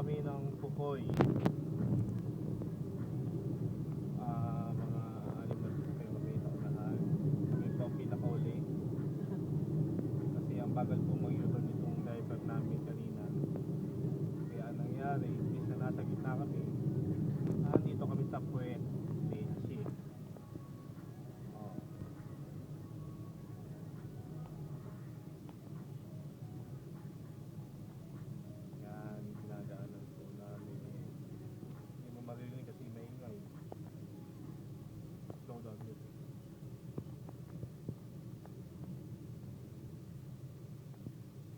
kami ng Pukoy. Mga animals kayo makita ko lahat. Kami po ang pinakauli. Kasi ang bagal po mag-U-turn itong driver namin kanina. Kaya anong nangyari, imbis na nasa gitna kami, dito kami sa puwet. Shit. Oh. Yan, dinadaanan po namin. Hindi mo maririnig kasi maingay. Slow down music.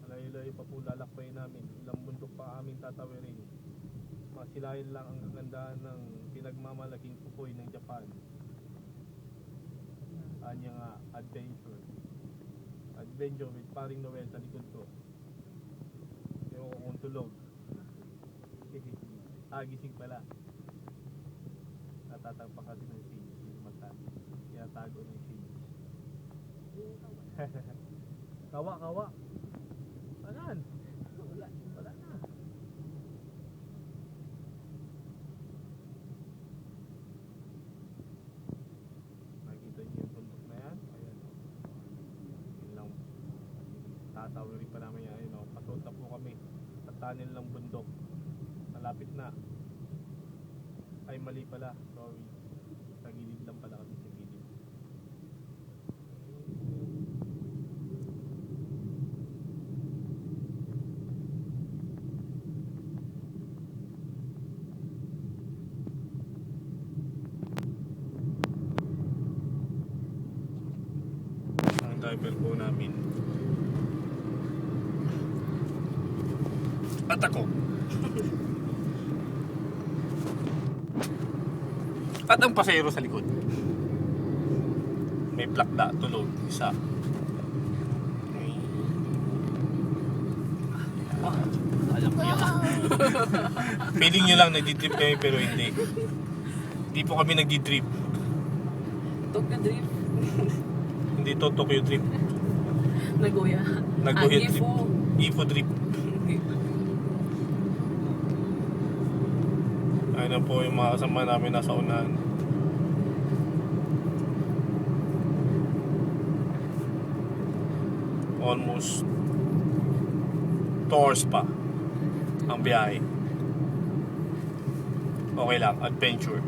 Malayo-layo pa po lalakbayin namin. Ilang bundok pa aming tatawirin. Masilayan lang ang kagandahan ng pinagmamalaking Pukoy ng Japan. Kanya nga, adventure. Adventure with paring Noel sa likod ko. Ewan ko kung tulog. Gising pala. Natatagpa kasi ng shades. Yung mata. Tinatago ng shades. Kawa. Saan? Wala na. Nakikita niyo yung bundok na yan? Ayan. Yun lang. Tatawirin pa namin yan. Ayun, pasunod na po kami sa tunnel ng bundok. Malapit na. Ay, mali pala. Sorry. Sa gilid lang pala kami, sa gilid. Ang driver po namin. At ako. At ang pasahero sa likod. May plakda, tulog, isa. Alam ko yan. Feeling nyo lang nagdi-trip kami pero hindi. Hindi po kami nagdi-trip. Tokyo Drift. Hindi to Tokyo trip. Nagoya. Nagoya trip. Gifu. Gifu trip. Ayun na po yung mga kasama namin nasa unahan. Almost 2 hours pa ang biyahe. Okay lang, adventure.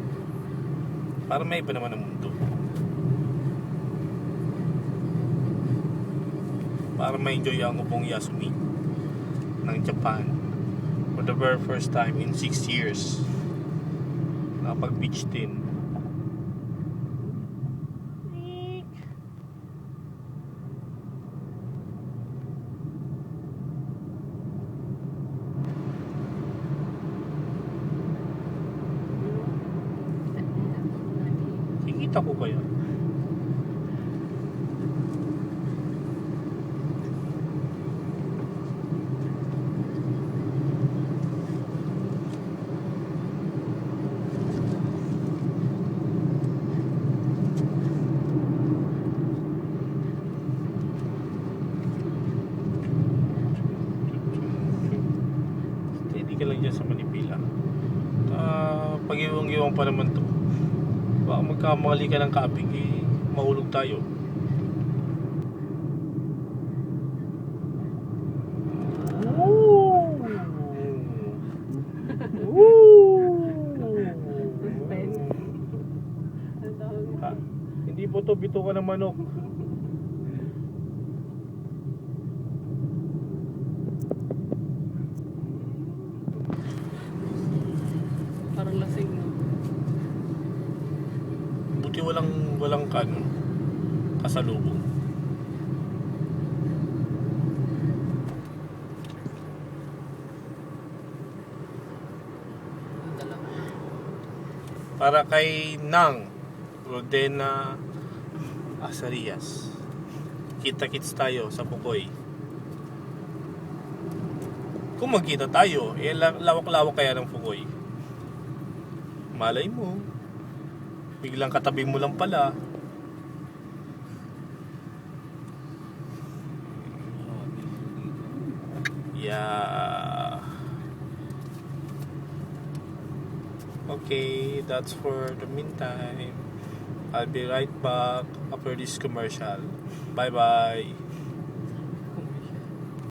Para may iba naman ang mundo. Para ma-enjoy ang upong Yasumi ng Japan for the very first time in 6 years. Nakapag-beach din. Kikita ko kaya? Ka lang dyan sa Manipila. Pag-iwang-iwang pa naman to. Baka magkamali ka ng kapig, mahulog tayo. Hindi po to bituka ng manok. Parang lasing, no? Buti walang kanon kasalubong. Para kay Nang Rodena Asarias. Kita-kits tayo sa Pukoy. Kung magkita tayo, lawak-lawak kaya ng Pukoy. Malay mo, biglang katabi mo lang pala. Yeah. Okay, that's for the meantime. I'll be right back after this commercial. Bye bye.